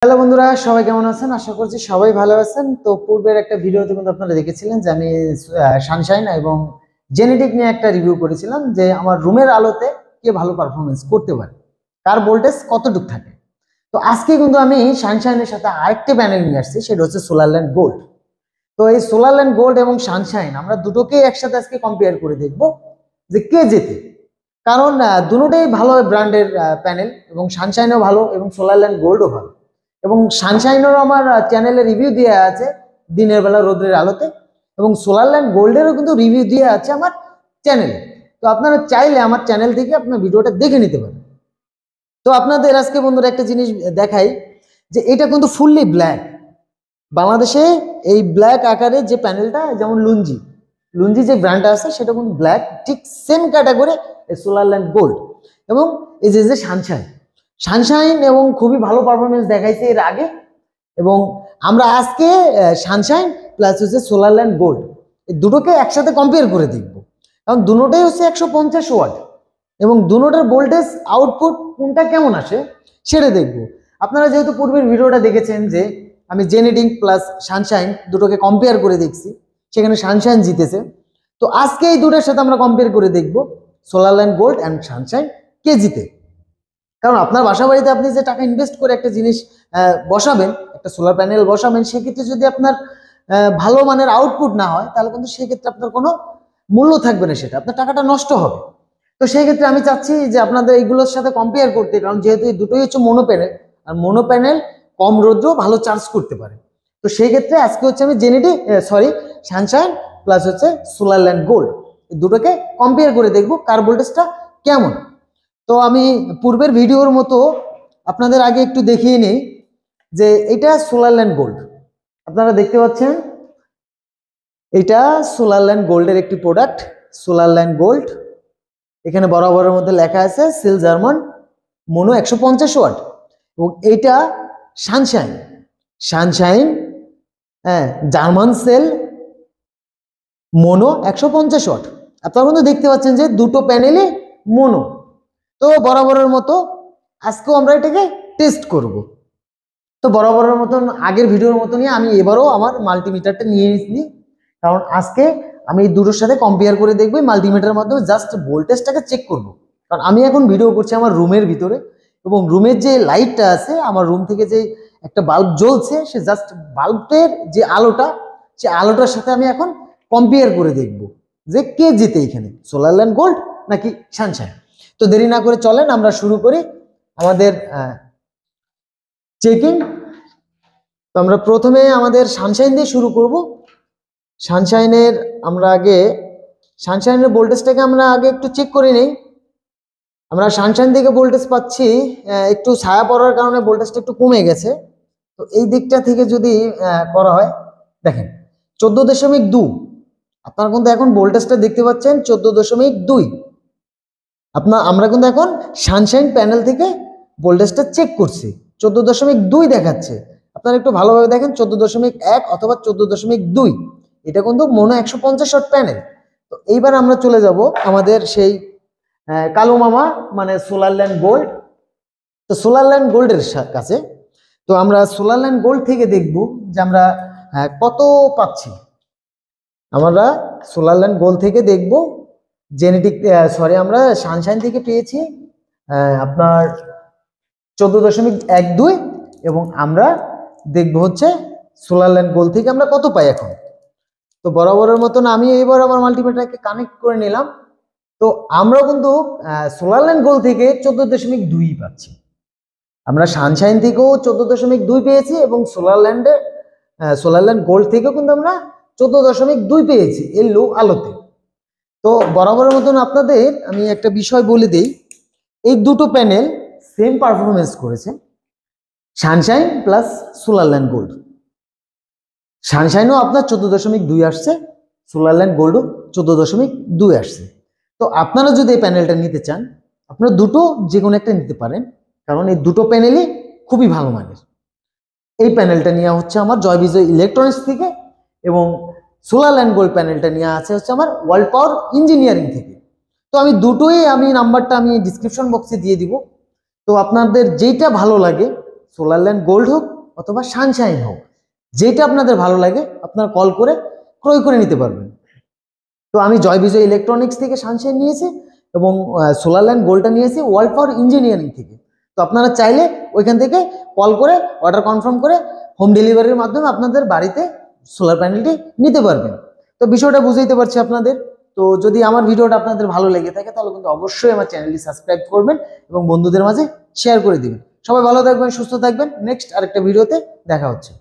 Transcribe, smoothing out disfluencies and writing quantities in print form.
Hello বন্ধুরা, সবাই কেমন আছেন? আশা করছি সবাই ভালো আছেন। তো পূর্বের একটা ভিডিওতে কিন্তু আপনারা দেখেছিলেন যে আমি সানশাইন এবং জেনেটিক নিয়ে একটা রিভিউ করেছিলাম যে আমার রুমের আলোতে কে ভালো পারফরমেন্স করতে পারে, কার ভোল্টেজ কতটুকু থাকে। তো আজকে কিন্তু আমি সানশাইনের সাথে আরেকটা প্যানেল নিয়ে আসছি, সেটা হচ্ছে সোলারল্যান্ড গোল্ড। তো এই সোলারল্যান্ড গোল্ড এবং সানশাইন আমরা দুটোকেই একসাথে আজকে কম্পেয়ার করে দেখব যে কে জেতে। কারণ দুটোই ভালো ব্র্যান্ডের প্যানেল, এবং সানশাইনও ভালো এবং সোলারল্যান্ড গোল্ডও ভালো। এবং সানশাইনেরও আমার চ্যানেলে রিভিউ দেওয়া আছে দিনের বেলা রোদ্রের আলোতে, এবং সোলারল্যান্ড গোল্ডেরও কিন্তু রিভিউ দেওয়া আছে আমার চ্যানেলে। তো আপনারা চাইলে আমার চ্যানেল থেকে আপনার ভিডিওটা দেখে নিতে পারেন। তো আপনাদের আজকে বন্ধুরা একটা জিনিস দেখাই যে এটা কিন্তু ফুললি ব্ল্যাক। বাংলাদেশে এই ব্ল্যাক আকারে যে প্যানেলটা, যেমন লুঞ্জি লুঞ্জি যে ব্র্যান্ডটা আছে সেটা কিন্তু ব্ল্যাক, ঠিক সেম ক্যাটাগরি সোলারল্যান্ড গোল্ড। এবং এই যে সানশাইন সানশাইন এবং খুবই ভালো পারফরমেন্স দেখাইছে এর আগে। এবং আমরা আজকে সানশাইন প্লাস হচ্ছে সোলারল্যান্ড গোল্ড এই দুটোকে একসাথে কম্পেয়ার করে দেখব। কারণ দুটোটাই হচ্ছে 150 ওয়াট, এবং দুটোটার ভোল্টেজ আউটপুট কোনটা কেমন আসে সেটা দেখব। আপনারা যেহেতু পূর্বের ভিডিওটা দেখেছেন যে আমি জেনেটিক প্লাস সানশাইন দুটোকে কম্পেয়ার করে দেখছি, সেখানে সানশাইন জিতেছে। তো আজকে এই দুটোর সাথে আমরা কম্পেয়ার করে দেখব সোলারল্যান্ড গোল্ড অ্যান্ড সানশাইন কে জিতে। কারণ আপনার বাসা বাড়িতে আপনি যে টাকা ইনভেস্ট করে একটা জিনিস বসাবেন, একটা সোলার প্যানেল বসাবেন, সেক্ষেত্রে যদি আপনার ভালো মানের আউটপুট না হয় তাহলে কিন্তু সেক্ষেত্রে আপনার কোনো মূল্য থাকবে না, সেটা আপনার টাকাটা নষ্ট হবে। তো সেই ক্ষেত্রে আমি চাচ্ছি যে আপনাদের এইগুলোর সাথে কম্পেয়ার করতে, কারণ যেহেতু এই দুটোই হচ্ছে মোনো প্যানেল, আর মোনো প্যানেল কম রৌদ্র ভালো চার্জ করতে পারে। তো সেই ক্ষেত্রে আজকে হচ্ছে আমি সানশাইন প্লাস হচ্ছে সোলারল্যান্ড গোল্ড এই দুটোকে কম্পেয়ার করে দেখবো কার ভোল্টেজটা কেমন। তো আমি পূর্বের ভিডিওর মতো আপনাদের আগে একটু দেখিয়ে নিই যে এটা সোলারল্যান্ড গোল্ড। আপনারা দেখতে পাচ্ছেন এটা সোলারল্যান্ড গোল্ডের একটি প্রোডাক্ট, সোলারল্যান্ড গোল্ড। এখানে বরাবরের মধ্যে লেখা আছে সেল জার্মান মোনো 150 ওয়াট। এবং এইটা সানশাইন সানশাইন হ্যাঁ জার্মান সেল মোনো 150 ওয়াট। আপনারা কিন্তু দেখতে পাচ্ছেন যে দুটো প্যানেলই মোনো। তো বরাবরের মতো আজকেও আমরা এটাকে টেস্ট করব। তো বরাবরের মতন আগের ভিডিওর মতনই আমি এবারও আমার মাল্টিমিটারটা নিয়ে নিই, কারণ আজকে আমি এই দুটোর সাথে কম্পেয়ার করে দেখবো। মাল্টিমিটারের মাধ্যমে জাস্ট ভোল্টেজটাকে চেক করব। কারণ আমি এখন ভিডিও করছি আমার রুমের ভিতরে, এবং রুমের যে লাইটটা আছে, আমার রুম থেকে যে একটা বাল্ব জ্বলছে, সে জাস্ট বাল্বের যে আলোটা, সে আলোটার সাথে আমি এখন কম্পেয়ার করে দেখব যে কে জিতে এখানে, সোলারল্যান্ড গোল্ড নাকি সানশাইন। তো দেরি না করে চলেন আমরা শুরু করি আমাদের চেকিং। তো আমরা প্রথমে আমাদের সানশাইন দিয়ে শুরু করব। সানশাইনের ভোল্টেজটাকে আমরা আগে একটু চেক করে নেই। আমরা সানশাইন থেকে ভোল্টেজ পাচ্ছি একটু ছায়া পড়ার কারণে ভোল্টেজটা একটু কমে গেছে। তো এই দিকটা থেকে যদি করা হয়, দেখেন 14.2 আপনারা কিন্তু এখন ভোল্টেজটা দেখতে পাচ্ছেন 14.2। আমরা কিন্তু এখন সানশাইন প্যানেল থেকে ভোল্টেজটা চেক করছি, 14.2 দেখাচ্ছে। আপনারা একটু ভালোভাবে দেখেন 14.1 অথবা 14.2, এটা কিন্তু মোনো 150 ওয়াট প্যানেল। তো এইবার আমরা চলে যাব আমাদের সেই কালো মামা মানে সোলারল্যান্ড গোল্ড। তো সোলারল্যান্ড গোল্ডের কাছে তো আমরা সোলারল্যান্ড গোল্ড থেকে দেখব যে আমরা কত পাচ্ছি। আমরা সোলারল্যান্ড গোল্ড থেকে দেখব আমরা সানশাইন থেকে পেয়েছি আপনার 14.12, এবং আমরা দেখব হচ্ছে সোলারল্যান্ড গোল্ড থেকে আমরা কত পাই এখন। তো বরাবরের মতন আমি এবার আমার মাল্টিমিটারকে কানেক্ট করে নিলাম। তো আমরা কিন্তু সোলারল্যান্ড গোল্ড থেকে 14.2 পাচ্ছি। আমরা সানশাইন থেকেও 14.2 পেয়েছি, এবং সোলারল্যান্ড গোল্ড থেকেও কিন্তু আমরা 14.2 পেয়েছি এর লো আলোতে। তো বরাবরের মতন আপনাদের আমি একটা বিষয় বলে দিই, এই দুটো প্যানেল সেম পারফরমেন্স করেছে, সানশাইন প্লাস সোলারল্যান্ড গোল্ড। সানশাইনও আপনার 14.2 আসছে, সোলারল্যান্ড গোল্ডও 14.2 আসছে। তো আপনারা যদি এই প্যানেলটা নিতে চান, আপনারা দুটো যে কোনো একটা নিতে পারেন, কারণ এই দুটো প্যানেলই খুবই ভালো মানের। এই প্যানেলটা নেওয়া হচ্ছে আমার জয় বিজয় ইলেকট্রনিক্স থেকে, এবং সোলারল্যান্ড গোল্ড প্যানেলটা নেওয়া আছে হচ্ছে আমার ওয়ার্ল্ড পাওয়ার ইঞ্জিনিয়ারিং থেকে। তো আমি দুটোই নাম্বারটা আমি ডিসক্রিপশন বক্সে দিয়ে দিব। তো আপনাদের যেইটা ভালো লাগে সোলারল্যান্ড গোল্ড হোক অথবা সানশাইন হোক, যেটা আপনাদের ভালো লাগে আপনারা কল করে ক্রয় করে নিতে পারবেন। তো আমি জয় বিজয় ইলেকট্রনিক্স থেকে সানশাইন নিয়েছি এবং সোলারল্যান্ড গোল্ডটা নিয়েছি ওয়ার্ল্ড পাওয়ার ইঞ্জিনিয়ারিং থেকে। তো আপনারা চাইলে ওইখান থেকে কল করে অর্ডার কনফার্ম করে হোম ডেলিভারির মাধ্যমে আপনাদের বাড়িতে সোলার প্যানেলটি নিতে পারবেন। তো বিষয়টা বুঝাইতে পারছি আপনাদের। তো যদি আমার ভিডিওটা আপনাদের ভালো লেগে থাকে তাহলে কিন্তু অবশ্যই আমার চ্যানেলটি সাবস্ক্রাইব করবেন এবং বন্ধুদের মাঝে শেয়ার করে দিবেন। সবাই ভালো থাকবেন, সুস্থ থাকবেন। নেক্সট আরেকটা ভিডিওতে দেখা হচ্ছে।